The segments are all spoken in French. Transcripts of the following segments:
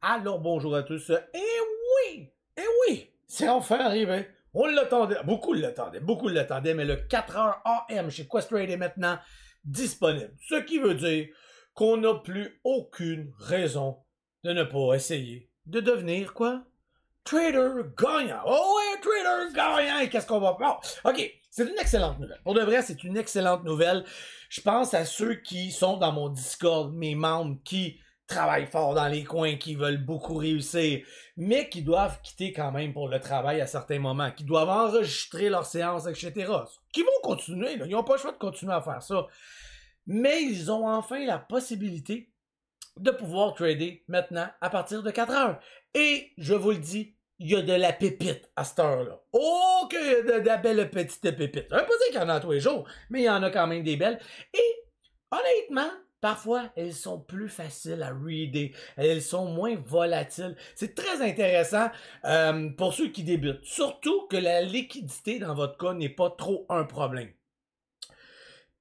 Alors bonjour à tous. Eh oui, c'est enfin arrivé. On l'attendait, beaucoup l'attendaient, mais le 4h AM chez Questrade est maintenant disponible. Ce qui veut dire qu'on n'a plus aucune raison de ne pas essayer de devenir quoi? Trader gagnant. Oh ouais, trader gagnant. Et qu'est-ce qu'on va faire? Bon, ok, c'est une excellente nouvelle. Pour de vrai, c'est une excellente nouvelle. Je pense à ceux qui sont dans mon Discord, mes membres qui travaillent fort dans les coins, qui veulent beaucoup réussir, mais qui doivent quitter quand même pour le travail à certains moments, qui doivent enregistrer leurs séances, etc. Qui vont continuer, là. Ils n'ont pas le choix de continuer à faire ça. Mais ils ont enfin la possibilité de pouvoir trader maintenant à partir de 4 heures. Et je vous le dis, il y a de la pépite à cette heure-là. Oh, qu'il y a de la belle petite pépite. Je ne veux pas dire qu'il y en a tous les jours, mais il y en a quand même des belles. Et honnêtement, parfois, elles sont plus faciles à reader. Elles sont moins volatiles. C'est très intéressant pour ceux qui débutent. Surtout que la liquidité, dans votre cas, n'est pas trop un problème.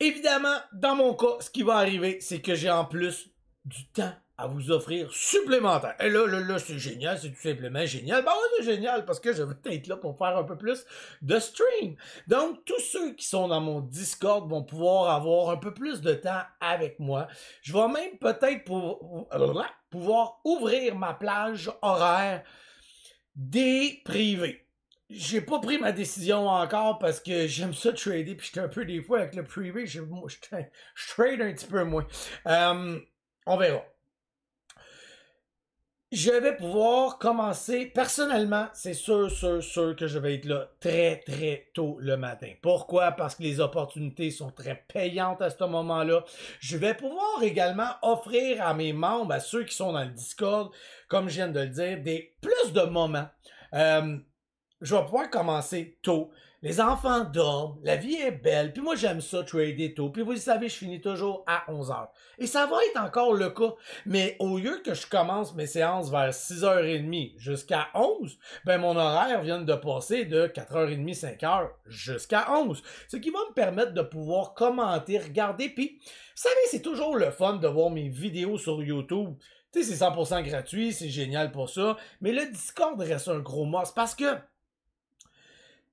Évidemment, dans mon cas, ce qui va arriver, c'est que j'ai en plus du temps à vous offrir supplémentaire. Et là, c'est génial, c'est tout simplement génial. Ben ouais, c'est génial parce que je vais être là pour faire un peu plus de stream. Donc, tous ceux qui sont dans mon Discord vont pouvoir avoir un peu plus de temps avec moi. Je vais même peut-être pouvoir ouvrir ma plage horaire des privés. J'ai pas pris ma décision encore parce que j'aime ça trader puis j'étais un peu des fois avec le privé, je trade un petit peu moins. On verra. Je vais pouvoir commencer, personnellement, c'est sûr que je vais être là très tôt le matin. Pourquoi? Parce que les opportunités sont très payantes à ce moment-là. Je vais pouvoir également offrir à mes membres, à ceux qui sont dans le Discord, comme je viens de le dire, plus de moments. Je vais pouvoir commencer tôt. Les enfants dorment, la vie est belle, puis moi j'aime ça trader tôt, puis vous le savez, je finis toujours à 11h. Et ça va être encore le cas, mais au lieu que je commence mes séances vers 6h30 jusqu'à 11, ben mon horaire vient de passer de 4h30, 5h jusqu'à 11. Ce qui va me permettre de pouvoir commenter, regarder, puis vous savez, c'est toujours le fun de voir mes vidéos sur YouTube. Tu sais, c'est 100% gratuit, c'est génial pour ça, mais le Discord reste un gros must parce que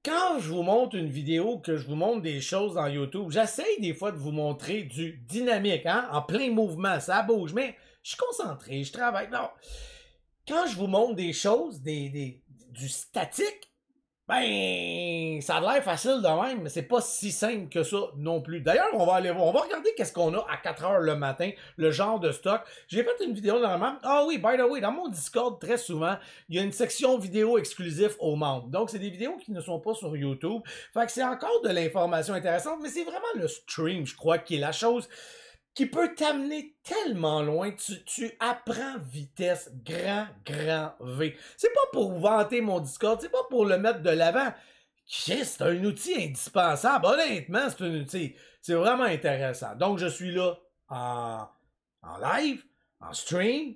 quand je vous montre une vidéo, que je vous montre des choses dans YouTube, j'essaye des fois de vous montrer du dynamique, hein, en plein mouvement, ça bouge, mais je suis concentré, je travaille. Non. Quand je vous montre des choses, du statique, ben, ça a l'air facile de même, mais c'est pas si simple que ça non plus. D'ailleurs, on va regarder qu'est-ce qu'on a à 4 heures le matin, le genre de stock. J'ai fait une vidéo normalement. Ah oui, by the way, dans mon Discord, très souvent, il y a une section vidéo exclusive aux membres. Donc, c'est des vidéos qui ne sont pas sur YouTube. Fait que c'est encore de l'information intéressante, mais c'est vraiment le stream, je crois, qui est la chose qui peut t'amener tellement loin, tu apprends vitesse grand V. C'est pas pour vanter mon Discord, c'est pas pour le mettre de l'avant. C'est un outil indispensable. Honnêtement, c'est un outil. C'est vraiment intéressant. Donc, je suis là en live, en stream.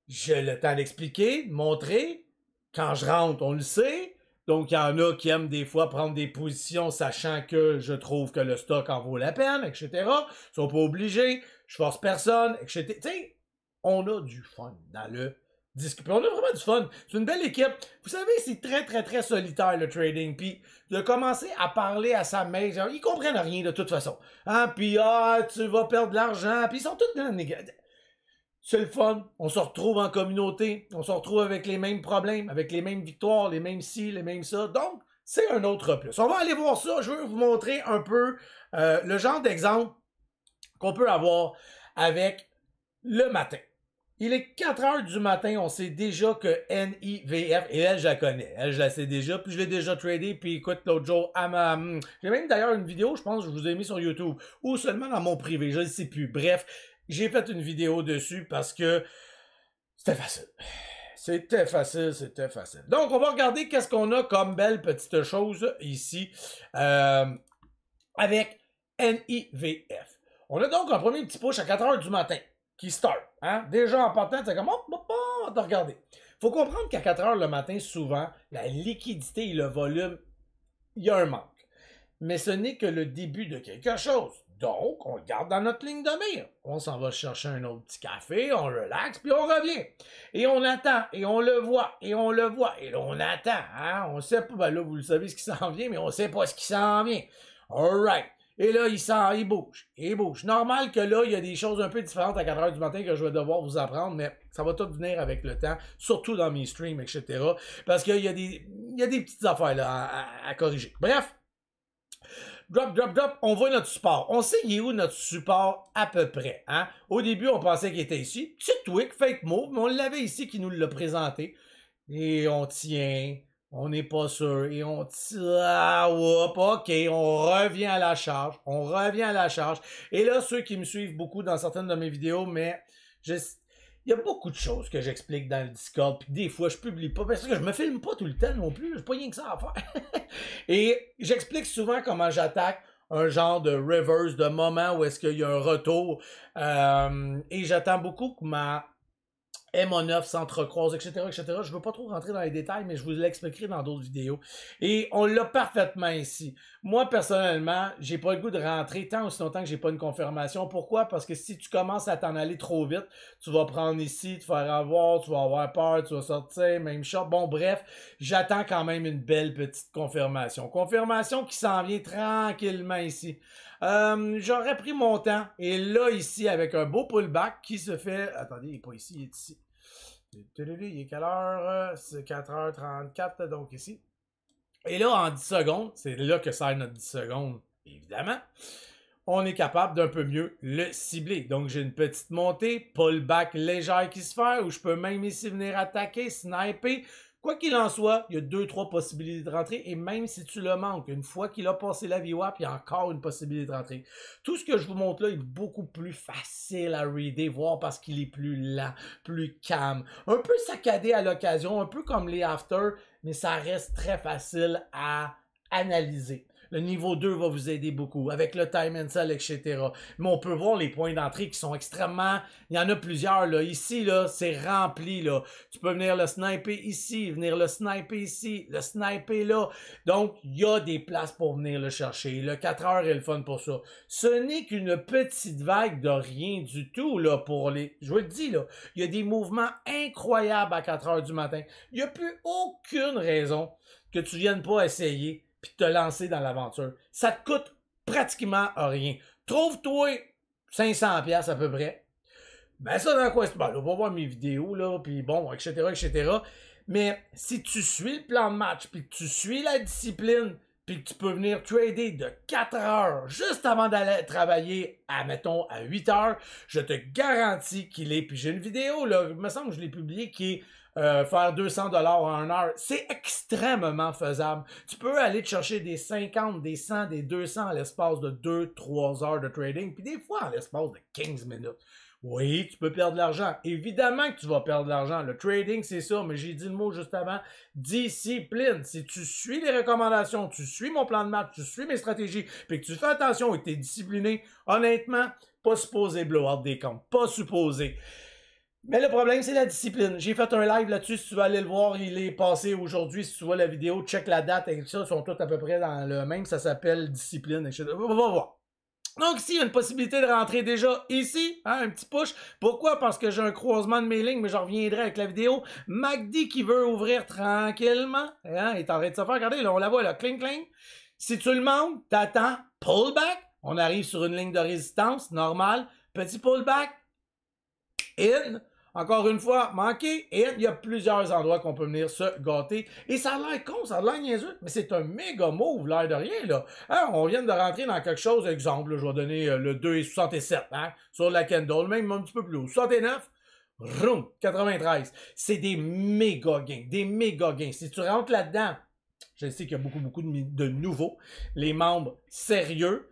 J'ai le temps d'expliquer, de montrer. Quand je rentre, on le sait. Donc, il y en a qui aiment des fois prendre des positions sachant que je trouve que le stock en vaut la peine, etc. Ils sont pas obligés. Je force personne, etc. Tu sais, on a du fun dans le disque. Puis on a vraiment du fun. C'est une belle équipe. Vous savez, c'est très solitaire le trading. Puis de commencer à parler à sa mère, ils comprennent rien de toute façon. Hein? Puis tu vas perdre de l'argent. Puis ils sont tous négatifs. C'est le fun, on se retrouve en communauté, on se retrouve avec les mêmes problèmes, avec les mêmes victoires, les mêmes ci, les mêmes ça. Donc, c'est un autre plus. On va aller voir ça, je veux vous montrer un peu le genre d'exemple qu'on peut avoir avec le matin. Il est 4 heures du matin, on sait déjà que NIVF, et elle, je la connais, elle, je la sais déjà, puis je l'ai déjà tradé, puis écoute, l'autre jour, j'ai même d'ailleurs une vidéo, je pense, que je vous ai mis sur YouTube, ou seulement dans mon privé, je ne sais plus, bref. J'ai fait une vidéo dessus parce que c'était facile. C'était facile. Donc, on va regarder qu'est-ce qu'on a comme belle petite chose ici avec NIVF. On a donc un premier petit push à 4 heures du matin qui start. Hein? Déjà en partant, c'est comme, on va regarder. Il faut comprendre qu'à 4 heures le matin, souvent, la liquidité et le volume, il y a un manque. Mais ce n'est que le début de quelque chose. Donc, on le garde dans notre ligne de mire. On s'en va chercher un autre petit café, on relaxe, puis on revient. Et on attend, et on le voit, et on le voit, et là, on attend. Hein? On sait pas, ben là, vous le savez ce qui s'en vient, mais on sait pas ce qui s'en vient. Alright. Et là, il bouge, il bouge. Normal que là, il y a des choses un peu différentes à 4 heures du matin que je vais devoir vous apprendre, mais ça va tout venir avec le temps, surtout dans mes streams, etc. Parce qu'il y a des petites affaires là, à corriger. Bref. Drop, drop, drop, on voit notre support. On sait il est où notre support à peu près. Hein? Au début, on pensait qu'il était ici. Petit tweak, fake move, mais on l'avait ici qui nous l'a présenté. Et on tient, on n'est pas sûr, et on tient, ok, on revient à la charge, on revient à la charge. Et là, ceux qui me suivent beaucoup dans certaines de mes vidéos, mais il y a beaucoup de choses que j'explique dans le Discord, puis des fois, je publie pas, parce que je me filme pas tout le temps non plus, j'ai pas rien que ça à faire. Et j'explique souvent comment j'attaque un genre de reverse, de moment où est-ce qu'il y a un retour, et j'attends beaucoup que ma M9 s'entrecroise, etc., etc. Je ne veux pas trop rentrer dans les détails, mais je vous l'expliquerai dans d'autres vidéos. Et on l'a parfaitement ici. Moi, personnellement, j'ai pas le goût de rentrer tant aussi longtemps que j'ai pas une confirmation. Pourquoi? Parce que si tu commences à t'en aller trop vite, tu vas prendre ici, te faire avoir, tu vas avoir peur, tu vas sortir, même shot. Bon, bref, j'attends quand même une belle petite confirmation. Confirmation qui s'en vient tranquillement ici. J'aurais pris mon temps. Et là, ici, avec un beau pullback qui se fait... Attendez, il n'est pas ici, il est ici. Il est quelle heure? C'est 4h34, donc ici. Et là, en 10 secondes, c'est là que sert notre 10 secondes, évidemment. On est capable d'un peu mieux le cibler. Donc, j'ai une petite montée, pullback légère qui se fait, où je peux même ici venir attaquer, sniper. Quoi qu'il en soit, il y a 2-3 possibilités de rentrer, et même si tu le manques, une fois qu'il a passé la VWAP, il y a encore une possibilité de rentrer. Tout ce que je vous montre là est beaucoup plus facile à reader, voir parce qu'il est plus lent, plus calme, un peu saccadé à l'occasion, un peu comme les after, mais ça reste très facile à analyser. Le niveau 2 va vous aider beaucoup, avec le time and sell, etc. Mais on peut voir les points d'entrée qui sont extrêmement... Il y en a plusieurs, là. Ici, là, c'est rempli, là. Tu peux venir le sniper ici, venir le sniper ici, le sniper là. Donc, il y a des places pour venir le chercher. Le 4 heures est le fun pour ça. Ce n'est qu'une petite vague de rien du tout, là, pour les... Je vous le dis, là, il y a des mouvements incroyables à 4 heures du matin. Il n'y a plus aucune raison que tu viennes pas essayer puis te lancer dans l'aventure. Ça te coûte pratiquement rien. Trouve-toi 500$ à peu près. Ben ça dans quoi? Ben, là, on va voir mes vidéos, là, puis bon, etc., etc. Mais si tu suis le plan de match, puis que tu suis la discipline, puis que tu peux venir trader de 4 heures juste avant d'aller travailler à, mettons, à 8 heures, je te garantis qu'il est... Puis j'ai une vidéo, là, il me semble que je l'ai publiée, qui est faire 200$ en 1 heure. C'est extrêmement faisable. Tu peux aller te chercher des 50, des 100, des 200 à l'espace de 2-3 heures de trading, puis des fois en l'espace de 15 minutes. Oui, tu peux perdre de l'argent. Évidemment que tu vas perdre de l'argent. Le trading, c'est ça, mais j'ai dit le mot juste avant. Discipline. Si tu suis les recommandations, tu suis mon plan de match, tu suis mes stratégies, puis que tu fais attention et que tu es discipliné, honnêtement, pas supposé blow out des comptes. Pas supposé. Mais le problème, c'est la discipline. J'ai fait un live là-dessus, si tu veux aller le voir, il est passé aujourd'hui. Si tu vois la vidéo, check la date et ça, ils sont tous à peu près dans le même. Ça s'appelle discipline, etc. On va voir. Donc ici, il y a une possibilité de rentrer déjà ici, hein, un petit push. Pourquoi? Parce que j'ai un croisement de mes lignes, mais je reviendrai avec la vidéo. MACD qui veut ouvrir tranquillement, hein, il est en train de se faire. Regardez, là, on la voit, là, cling, cling. Si tu le montes, t'attends, pullback. On arrive sur une ligne de résistance, normale. Petit pullback, in. Encore une fois, manqué, et il y a plusieurs endroits qu'on peut venir se gâter. Et ça a l'air con, ça a l'air niaiseux, mais c'est un méga move, l'air de rien, là. Hein, on vient de rentrer dans quelque chose, exemple, là, je vais donner le 2,67, hein, sur la candle, même un petit peu plus haut. 69, roum, 93. C'est des méga gains, des méga gains. Si tu rentres là-dedans, je sais qu'il y a beaucoup de nouveaux, les membres sérieux,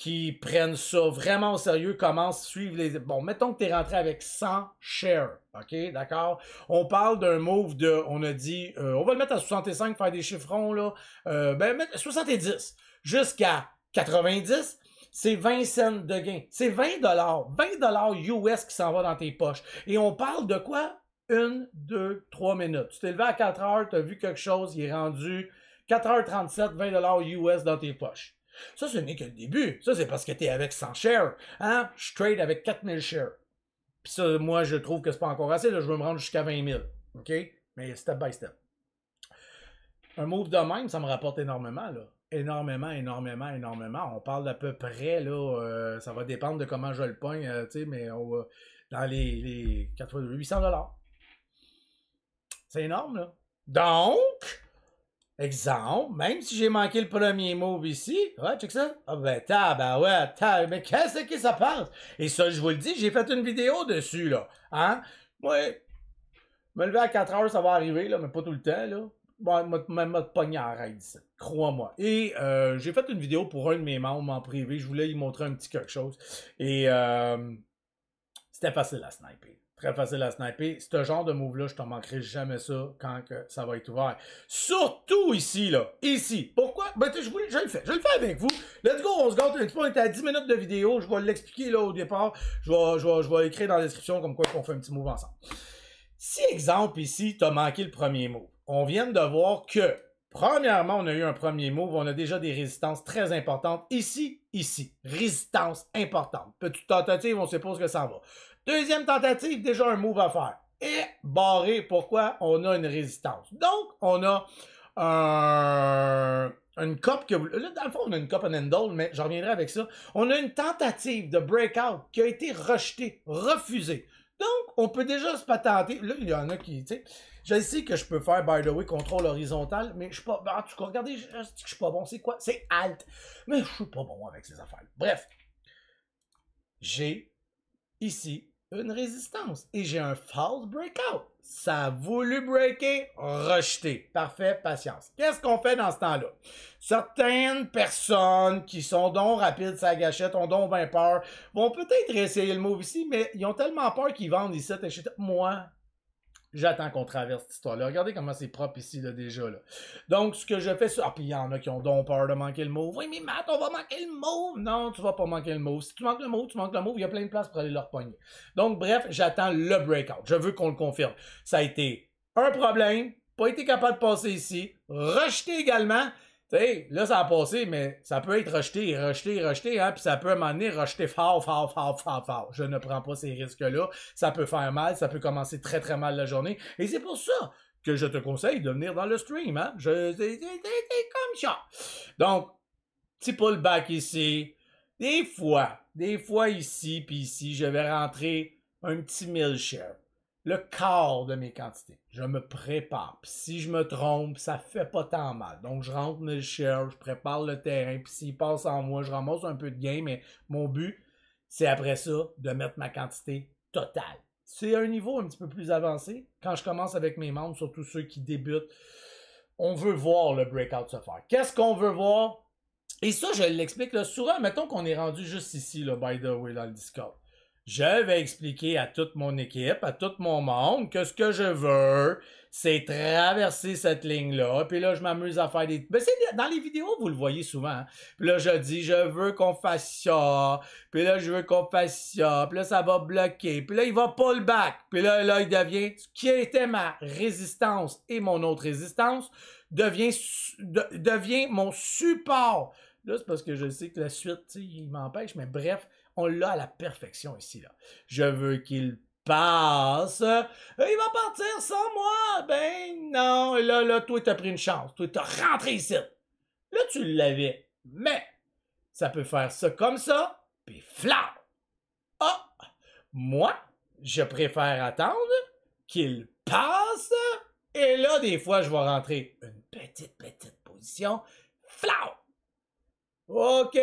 qui prennent ça vraiment au sérieux, commencent à suivre les... Bon, mettons que tu es rentré avec 100 shares, OK, d'accord? On parle d'un move de, on a dit, on va le mettre à 65, faire des chiffrons, là, ben, 70 jusqu'à 90, c'est 20 cents de gain. C'est 20$, 20$ US qui s'en va dans tes poches. Et on parle de quoi? 1, 2, 3 minutes. Tu t'es levé à 4 heures, tu as vu quelque chose, il est rendu 4h37, 20$ US dans tes poches. Ça, ce n'est que le début. Ça, c'est parce que tu es avec 100 shares. Hein? Je trade avec 4000 shares. Puis ça, moi, je trouve que c'est pas encore assez. Là, je veux me rendre jusqu'à 20 000. OK? Mais step by step. Un move de même, ça me rapporte énormément, là. Énormément, énormément, énormément. On parle d'à peu près, là, ça va dépendre de comment je le pogne, tu sais, mais on va dans les 800 $. C'est énorme, là. Donc, exemple, même si j'ai manqué le premier move ici, ouais, check ça. Ah ben, mais qu'est-ce que ça passe? Et ça, je vous le dis, j'ai fait une vidéo dessus, là. Hein? Ouais. Me lever à 4 heures, ça va arriver, là, mais pas tout le temps, là. Bon, même mode pogné en raid, crois-moi. Et j'ai fait une vidéo pour un de mes membres en privé. Je voulais y montrer un petit quelque chose. Et c'était facile à sniper. Très facile à sniper. Ce genre de move-là, je te manquerai jamais ça quand que ça va être ouvert. Surtout ici, là. Ici. Pourquoi? Ben, je le fais. Je le fais avec vous. Let's go, on se gâte un petit peu. On est à 10 minutes de vidéo. Je vais l'expliquer là au départ. Je vais écrire dans la description comme quoi on fait un petit move ensemble. Si, exemple, ici, tu as manqué le premier move, on vient de voir que, premièrement, on a eu un premier move, on a déjà des résistances très importantes. Ici, résistance importante. Petite tentative, on sait pas ce que ça va. Deuxième tentative, déjà un move à faire. Et barré, pourquoi? On a une résistance. Donc, on a une cup que... Là, dans le fond, on a une cup and handle, mais j'en reviendrai avec ça. On a une tentative de breakout qui a été rejetée, refusée. Donc, on peut déjà se patenter. Là, il y en a qui, tu sais, je sais que je peux faire, by the way, contrôle horizontal, mais je suis pas, en tout cas, regardez, je suis pas bon. C'est quoi? C'est alt. Mais je suis pas bon avec ces affaires. Bref. J'ai, ici, une résistance. Et j'ai un false breakout. Ça a voulu breaker, rejeté. Parfait, patience. Qu'est-ce qu'on fait dans ce temps-là? Certaines personnes qui sont donc rapides sa gâchette, ont donc bien peur, vont peut-être essayer le move ici, mais ils ont tellement peur qu'ils vendent ici, etc. Moi, j'attends qu'on traverse cette histoire-là. Regardez comment c'est propre ici, là, déjà, là. Donc, ce que je fais, ah, puis il y en a qui ont donc peur de manquer le move. Oui, mais Matt, on va manquer le move. Non, tu vas pas manquer le move. Si tu manques le move, tu manques le move. Il y a plein de places pour aller leur pogner. Donc, bref, j'attends le breakout. Je veux qu'on le confirme. Ça a été un problème, pas été capable de passer ici, rejeté également. Tu sais, là, ça a passé, mais ça peut être rejeté, hein, puis ça peut à un moment donné rejeter fort. Je ne prends pas ces risques-là. Ça peut faire mal, ça peut commencer très, très mal la journée. Et c'est pour ça que je te conseille de venir dans le stream, hein. C'est comme ça. Donc, petit pullback ici. Des fois ici, puis ici, je vais rentrer un petit 1000 shares. Le quart de mes quantités. Je me prépare. Puis si je me trompe, ça fait pas tant mal. Donc, je rentre 1000 shares, je prépare le terrain. Puis s'il passe en moi, je ramasse un peu de gain. Mais mon but, c'est après ça de mettre ma quantité totale. C'est un niveau un petit peu plus avancé. Quand je commence avec mes membres, surtout ceux qui débutent, on veut voir le breakout se faire. Qu'est-ce qu'on veut voir? Et ça, je l'explique là, souvent. Mettons qu'on est rendu juste ici, là, by the way, dans le Discord. Je vais expliquer à toute mon équipe, à tout mon monde, que ce que je veux, c'est traverser cette ligne-là. Puis là, je m'amuse à faire des... Ben, dans les vidéos, vous le voyez souvent. Hein? Puis là, je dis, je veux qu'on fasse ça. Puis là, je veux qu'on fasse ça. Puis là, ça va bloquer. Puis là, il va pull back. Puis là, il devient... Ce qui était ma résistance et mon autre résistance devient mon support. Là, c'est parce que je sais que la suite, tu sais, il m'empêche. Mais bref... On l'a à la perfection ici, là. Je veux qu'il passe. Il va partir sans moi. Ben non. Là, toi, t'as pris une chance. Toi, t'as rentré ici. Là, tu l'avais. Mais, ça peut faire ça comme ça, puis flau. Ah! Moi, je préfère attendre qu'il passe. Et là, des fois, je vais rentrer une petite position. Flau! OK,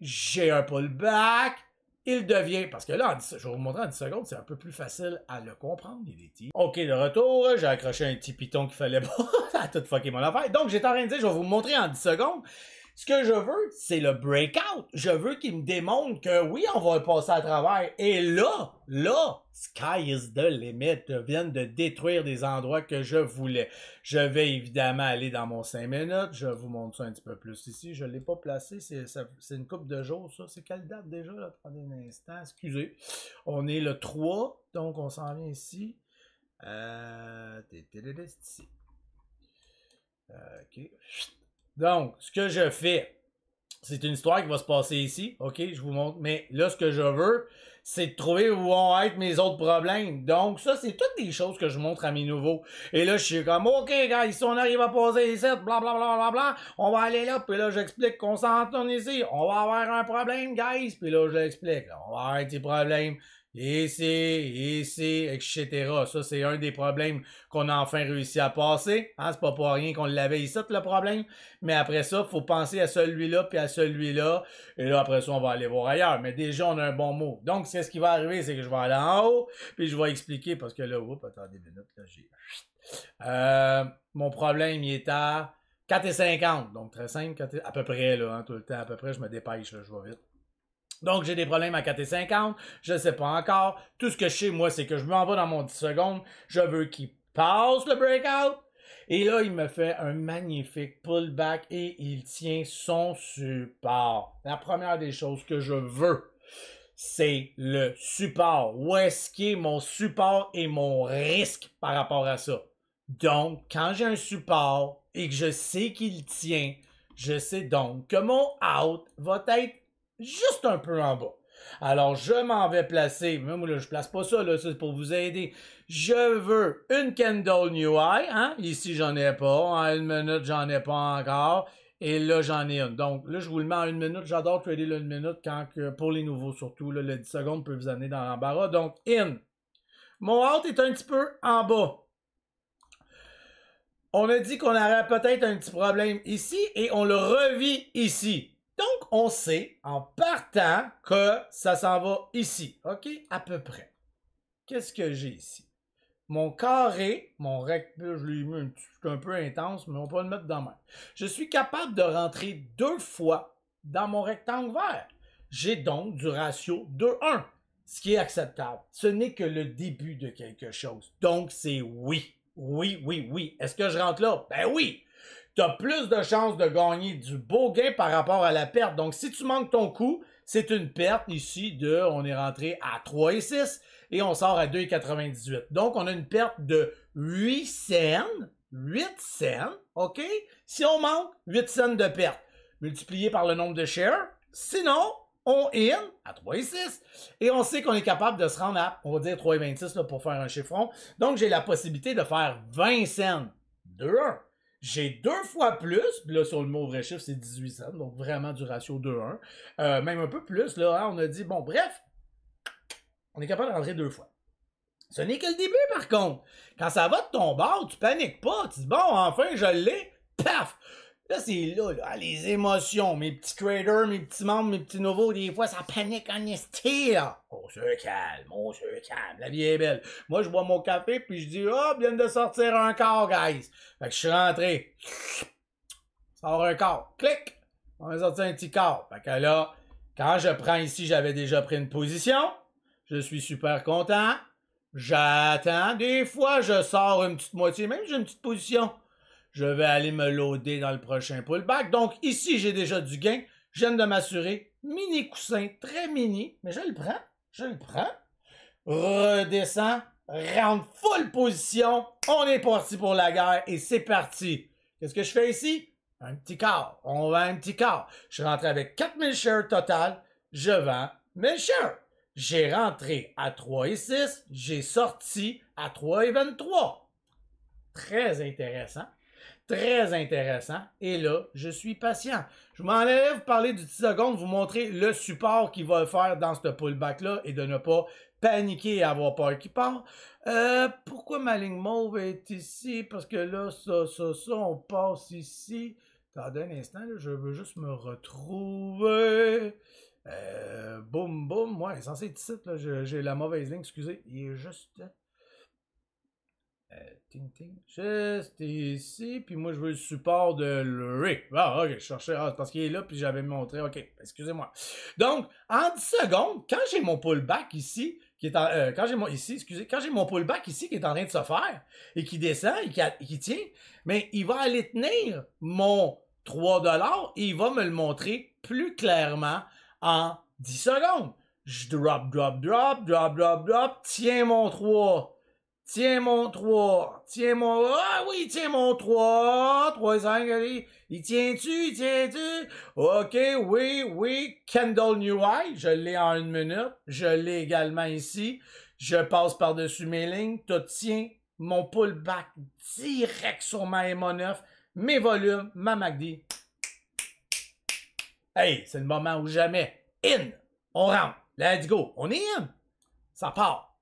j'ai un pullback. Il devient, parce que là, je vais vous montrer en 10 secondes, c'est un peu plus facile à le comprendre, les petits. OK, de retour, j'ai accroché un petit piton qu'il fallait pas. Ça a tout fucké mon affaire. Donc, j'étais en train de dire, je vais vous montrer en 10 secondes. Ce que je veux, c'est le breakout. Je veux qu'il me démontre que oui, on va passer à travers. Et là, sky is the limit. Je viens de détruire des endroits que je voulais. Je vais évidemment aller dans mon 5 minutes. Je vous montre ça un petit peu plus ici. Je ne l'ai pas placé. C'est une couple de jours, ça. C'est quelle date déjà? Là? Attendez un instant. Excusez. On est le 3. Donc, on s'en vient ici. Ici. OK. Donc, ce que je fais, C'est une histoire qui va se passer ici, ok, je vous montre. Mais là, ce que je veux, c'est de trouver où vont être mes autres problèmes. Donc, ça, c'est toutes des choses que je montre à mes nouveaux. Et là, je suis comme, ok, gars, si on arrive à poser ici, blablabla, on va aller là, puis là, j'explique qu'on s'entend ici. On va avoir un problème, guys, puis là, je l'explique. On va avoir des problèmes ici, etc. Ça, c'est un des problèmes qu'on a enfin réussi à passer. Hein? C'est pas pour rien qu'on l'avait ici, le problème. Mais après ça, il faut penser à celui-là, puis à celui-là. Et là, après ça, on va aller voir ailleurs. Mais déjà, on a un bon mot. Donc, c'est ce qui va arriver, c'est que je vais aller en haut, puis je vais expliquer, parce que là, attendez une minute, là, j'ai... mon problème, il est à 4,50. Donc, très simple, à peu près, là, hein, tout le temps, à peu près, je me dépêche, là, je vais vite. Donc, j'ai des problèmes à 4,50. Je ne sais pas encore. Tout ce que je sais, moi, c'est que je m'en vais dans mon 10 secondes. Je veux qu'il passe le breakout. Et là, il me fait un magnifique pullback et il tient son support. La première des choses que je veux, c'est le support. Où est-ce qu'est mon support et mon risque par rapport à ça? Donc, quand j'ai un support et que je sais qu'il tient, je sais donc que mon out va être juste un peu en bas. Alors, je m'en vais placer, même là, je place pas ça, là, c'est pour vous aider. Je veux une candle new high, hein? Ici, j'en ai pas. En 1 minute, j'en ai pas encore. Et là, j'en ai une. Donc, là, je vous le mets en 1 minute. J'adore trader le 1 minute quand pour les nouveaux, surtout. Là, le 10 secondes peut vous amener dans l'embarras. Donc, in. Mon out est un petit peu en bas. On a dit qu'on aurait peut-être un petit problème ici et on le revit ici. Donc, on sait en partant que ça s'en va ici. OK? À peu près. Qu'est-ce que j'ai ici? Mon carré, mon rectangle, je l'ai mis un peu intense, mais on peut le mettre dans main. Je suis capable de rentrer 2 fois dans mon rectangle vert. J'ai donc du ratio 2-1, ce qui est acceptable. Ce n'est que le début de quelque chose. Donc, c'est oui. Oui. Est-ce que je rentre là? Ben oui! Tu as plus de chances de gagner du beau gain par rapport à la perte. Donc, si tu manques ton coup, c'est une perte ici on est rentré à 3,6 et on sort à 2,98. Donc, on a une perte de 8 cents. 8 cents, OK? Si on manque, 8 cents de perte. Multiplié par le nombre de shares. Sinon, on in à 3,6. Et on sait qu'on est capable de se rendre à, on va dire 3,26 pour faire un chiffron. Donc, j'ai la possibilité de faire 20 cents. 2-1. J'ai 2 fois plus, puis là, sur le mot vrai chiffre, c'est 18 cents, donc vraiment du ratio 2-1. Même un peu plus, là, hein, on a dit, bon, bref, on est capable de rentrer 2 fois. Ce n'est que le début, par contre. Quand ça va de ton bord, tu paniques pas, tu dis, bon, enfin, je l'ai, paf! Là, c'est là, les émotions, mes petits traders, mes petits membres, mes petits nouveaux, des fois, ça panique en esti, là. On se calme, la vie est belle. Moi, je bois mon café, puis je dis, oh, viens de sortir un quart, guys. Fait que je suis rentré. Sors un quart. Clic! On va sortir un petit quart. Fait que là, quand je prends ici, j'avais déjà pris une position. Je suis super content. J'attends. Des fois, je sors une petite moitié, même j'ai une petite position. Je vais aller me loader dans le prochain pullback. Donc, ici, j'ai déjà du gain. Je viens de m'assurer. Mini coussin, très mini, mais je le prends. Redescends, rentre full position. On est parti pour la guerre et c'est parti. Qu'est-ce que je fais ici? Un petit quart. On vend un petit quart. Je suis rentré avec 4000 shares total. Je vends 1000 shares. J'ai rentré à 3,6. J'ai sorti à 3,23. Très intéressant. Très intéressant. Et là, je suis patient. Je m'en allais vous parler du 10 secondes, vous montrer le support qu'il va faire dans ce pullback-là et de ne pas paniquer et avoir peur qu'il part. Pourquoi ma ligne mauve est ici? Parce que là, ça, on passe ici. Attendez un instant, là, je veux juste me retrouver. Boum, boum. Ouais, censé être ici, là. J'ai la mauvaise ligne, excusez. Il est juste... Juste ici, puis moi je veux le support de l'Uri. Ah, ok, je cherchais, c'est parce qu'il est là, puis j'avais montré, ok, excusez-moi. Donc, en 10 secondes, quand j'ai mon pullback ici, qui est en, quand j'ai mon pullback ici qui est en train de se faire, et qui descend, et qui tient, mais il va aller tenir mon 3$ et il va me le montrer plus clairement en 10 secondes. Je drop, tiens mon 3. Tiens mon 3. Tiens mon... Ah oui, tiens mon 3. 3 et 5, allez. Il tient-tu? Il tient-tu? OK, oui, oui. Kendall New Eye, je l'ai en 1 minute. Je l'ai également ici. Je passe par-dessus mes lignes. Tu tiens mon pullback direct sur ma MA9. Mes volumes, ma MACD. Hey, c'est le moment où jamais. In! On rentre. Let's go. On est in. Ça part.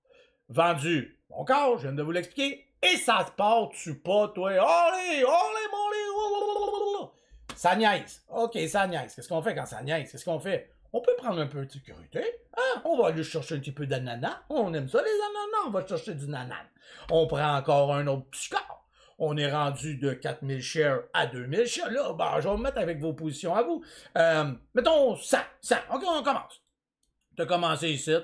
Vendu. Mon corps, je viens de vous l'expliquer. Et ça se part, tu pas, toi. Allez, allez, allez. Ça niaise. OK, ça niaise. Qu'est-ce qu'on fait quand ça niaise? Qu'est-ce qu'on fait? On peut prendre un peu de sécurité. Hein? On va aller chercher un petit peu d'ananas. On aime ça, les ananas. On va chercher du nanan. On prend encore un autre petit score. On est rendu de 4000 shares à 2000 shares. Là, ben, je vais me mettre avec vos positions à vous. Mettons 100. 100. OK, on commence. T'as commencé ici, là,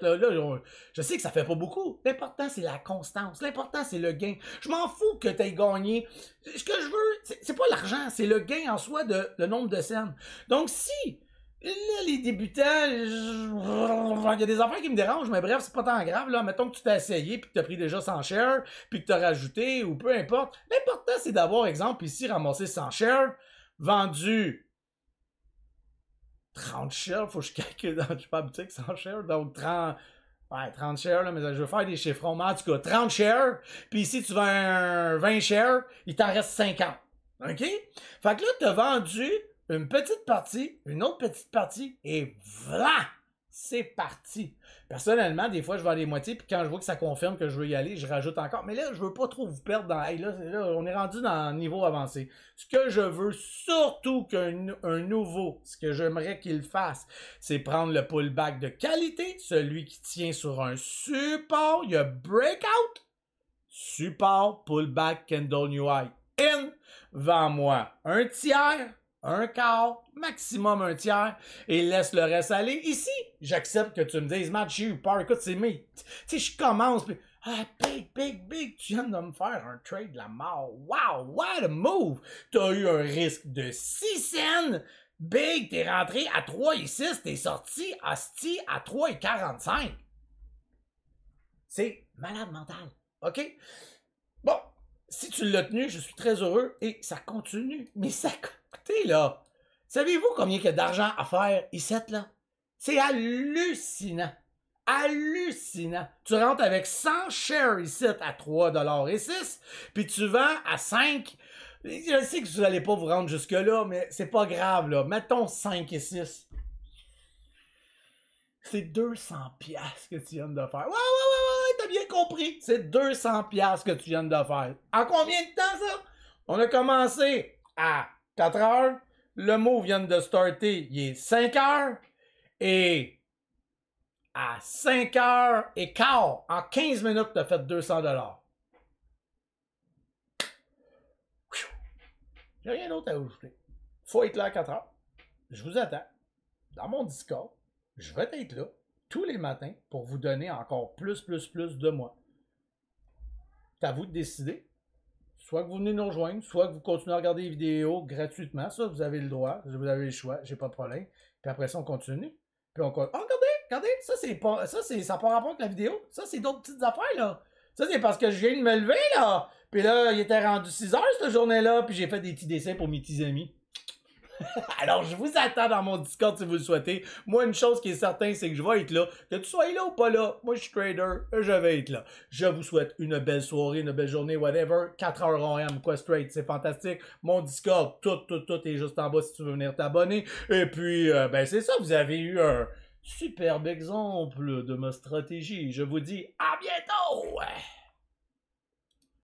je sais que ça fait pas beaucoup. L'important, c'est la constance. L'important, c'est le gain. Je m'en fous que t'aies gagné. Ce que je veux, c'est pas l'argent, c'est le gain en soi de le nombre de scènes. Donc, si, là, les débutants, il y a des affaires qui me dérangent, mais bref, c'est pas tant grave, là. Mettons que tu t'es essayé, puis que t'as pris déjà 100 shares, puis que t'as rajouté, ou peu importe. L'important, c'est d'avoir, exemple, ici, ramassé 100 shares, vendu 30 shares, faut que je calcule, je suis pas habitué avec 100 shares, donc 30, ouais, 30 shares, là, mais je vais faire des chiffrons, mais en tout cas, 30 shares, puis ici, tu vends 20 shares, il t'en reste 50, OK? Fait que là, tu as vendu une petite partie, une autre petite partie, et voilà! C'est parti. Personnellement, des fois, je vends les moitiés, puis quand je vois que ça confirme que je veux y aller, je rajoute encore. Mais là, je veux pas trop vous perdre dans... Hey, là, on est rendu dans un niveau avancé. Ce que je veux surtout qu'un nouveau, ce que j'aimerais qu'il fasse, c'est prendre le pullback de qualité, celui qui tient sur un support. Il y a breakout, support, pullback, candle new high. In, vends-moi un tiers, un quart, maximum un tiers, et laisse le reste aller. Ici, j'accepte que tu me dises, Matt, j'ai eu peur. Écoute, c'est mes... Tu sais, je commence, puis... Ah, big, tu viens de me faire un trade de la mort. Wow, what a move! T'as eu un risque de 6 cents. Big, t'es rentré à 3,6, t'es sorti à 3,45. C'est malade mental, OK? Bon, si tu l'as tenu, je suis très heureux et ça continue. Mais ça, écoutez, là, savez-vous combien il y a d'argent à faire ici, là? C'est hallucinant. Hallucinant. Tu rentres avec 100 shares ici à 3,06 $, puis tu vends à 5. Je sais que vous n'allez pas vous rendre jusque-là, mais c'est pas grave, là. Mettons 5 et 6. C'est 200 piastres que tu viens de faire. Ouais, t'as bien compris. C'est 200 piastres que tu viens de faire. En combien de temps, ça? On a commencé à 4 heures. Le mot vient de starter, il est 5 heures. Et à 5 heures et quart, en 15 minutes, t'as fait 200 $. J'ai rien d'autre à ajouter. Faut être là à 4 heures. Je vous attends dans mon Discord. Je vais être là tous les matins pour vous donner encore plus de moi. C'est à vous de décider. Soit que vous venez nous rejoindre, soit que vous continuez à regarder les vidéos gratuitement. Ça, vous avez le droit, vous avez le choix, j'ai pas de problème. Puis après ça, on continue. Puis on continue. Oh, regardez, ça c'est pas. Ça n'a pas rapport avec la vidéo. Ça, c'est d'autres petites affaires, là. Ça, c'est parce que je viens de me lever, là. Puis là, il était rendu 6 heures cette journée-là, puis j'ai fait des petits dessins pour mes petits amis. Alors, je vous attends dans mon Discord si vous le souhaitez. Moi, une chose qui est certaine, c'est que je vais être là. Que tu sois là ou pas là, moi, je suis trader, je vais être là. Je vous souhaite une belle soirée, une belle journée, whatever. 4 heures OM, quoi, straight, c'est fantastique. Mon Discord, tout est juste en bas si tu veux venir t'abonner. Et puis, ben, c'est ça, vous avez eu un superbe exemple de ma stratégie. Je vous dis à bientôt!